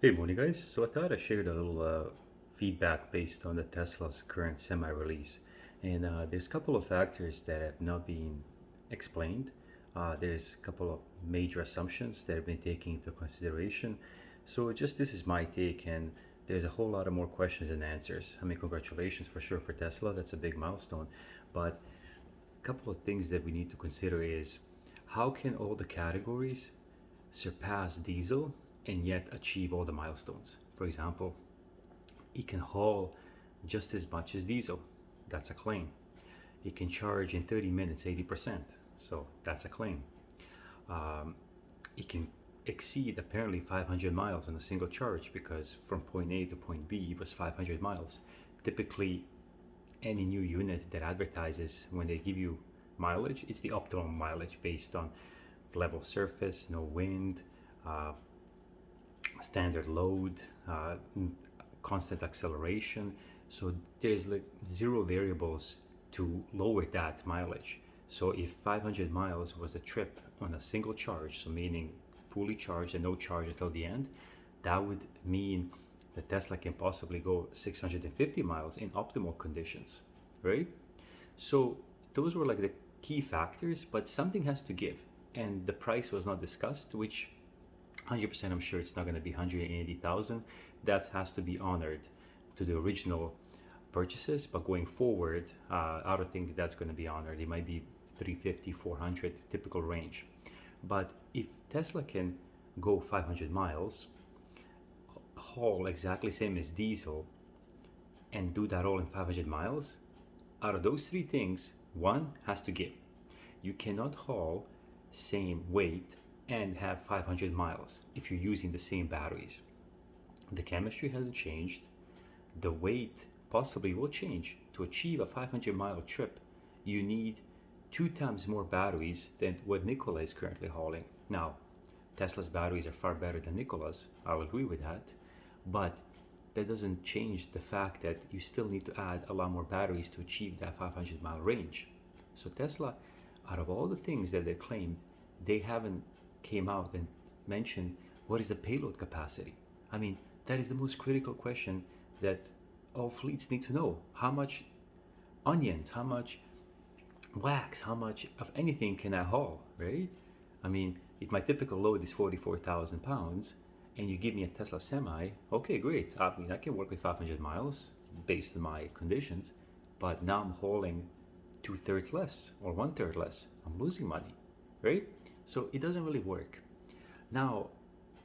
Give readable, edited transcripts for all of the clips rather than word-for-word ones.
Hey, morning guys. So I thought I shared a little feedback based on the Tesla's current semi-release, and there's a couple of factors that have not been explained. There's a couple of major assumptions that have been taken into consideration. So just this is my take, and there's a whole lot of more questions than answers. I mean, congratulations for sure for Tesla. That's a big milestone, but a couple of things that we need to consider is how can all the categories surpass diesel and yet achieve all the milestones. For example, it can haul just as much as diesel. That's a claim. It can charge in 30 minutes 80%. So that's a claim. Um, it can exceed apparently 500 miles on a single charge because from point A to point B was 500 miles. Typically, any new unit that advertises when they give you mileage, it's the optimal mileage based on level surface, no wind, uh, standard load, constant acceleration. So there's like zero variables to lower that mileage. So if 500 miles was a trip on a single charge, so meaning fully charged and no charge until the end, that would mean the Tesla can possibly go 650 miles in optimal conditions, right? So those were like the key factors, but something has to give. And the price was not discussed, which 100% I'm sure it's not going to be 180,000. That has to be honored to the original purchases, but going forward, I don't think that's going to be honored. It might be 350, 400, typical range. But if Tesla can go 500 miles, haul exactly same as diesel, and do that all in 500 miles, out of those three things, one has to give. You cannot haul same weight and have 500 miles if you're using the same batteries. The chemistry hasn't changed. The weight possibly will change. To achieve a 500-mile trip, you need two times more batteries than what Nikola is currently hauling. Now, Tesla's batteries are far better than Nikola's. I'll agree with that. But that doesn't change the fact that you still need to add a lot more batteries to achieve that 500-mile range. So Tesla, out of all the things that they claimed, they haven't came out and mentioned what is the payload capacity. I mean, that is the most critical question that all fleets need to know. How much onions, how much wax, how much of anything can I haul, right? I mean, if my typical load is 44,000 pounds and you give me a Tesla Semi, okay, great. I mean, I can work with 500 miles based on my conditions, but now I'm hauling two-thirds less or one-third less. I'm losing money, right? So it doesn't really work. Now,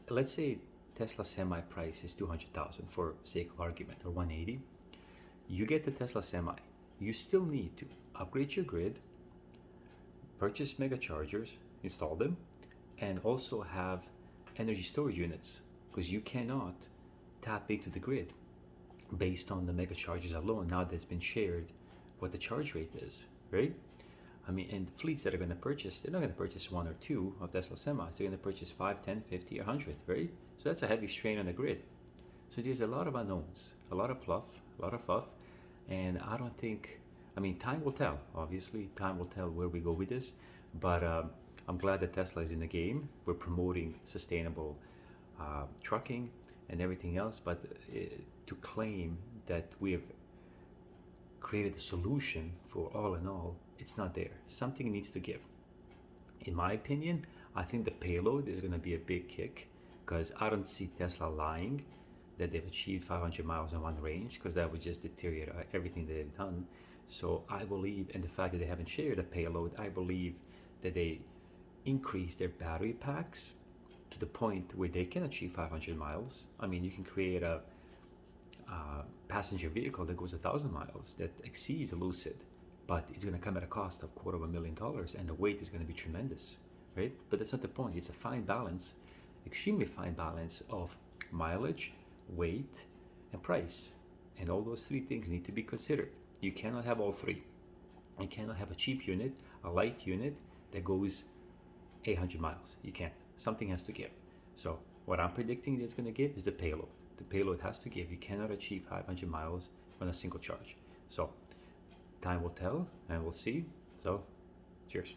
let's say Tesla Semi price is 200,000 for sake of argument, or 180. You get the Tesla Semi. You still need to upgrade your grid, purchase mega chargers, install them, and also have energy storage units because you cannot tap into the grid based on the mega chargers alone. Now that's been shared what the charge rate is, right? I mean, and fleets that are going to purchase, they're not going to purchase one or two of Tesla semis. They're going to purchase 5, 10, 50, 100, right? So that's a heavy strain on the grid. So there's a lot of unknowns, a lot of fluff, a lot of fluff. And I don't think, I mean, time will tell. Obviously, time will tell where we go with this. But I'm glad that Tesla is in the game. We're promoting sustainable trucking and everything else. But to claim that we have created a solution for all in all, it's not there. Something needs to give. In my opinion, I think the payload is going to be a big kick because I don't see Tesla lying that they've achieved 500 miles in one range because that would just deteriorate everything that they've done. So I believe, and the fact that they haven't shared a payload, I believe that they increase their battery packs to the point where they can achieve 500 miles. I mean, you can create a passenger vehicle that goes 1,000 miles that exceeds a Lucid, but it's going to come at a cost of $250,000 and the weight is going to be tremendous, right? But that's not the point. It's a fine balance, extremely fine balance of mileage, weight, and price. And all those three things need to be considered. You cannot have all three. You cannot have a cheap unit, a light unit that goes 800 miles. You can't. Something has to give. So what I'm predicting it's going to give is the payload. The payload has to give. You cannot achieve 500 miles on a single charge. So time will tell and we'll see. So cheers.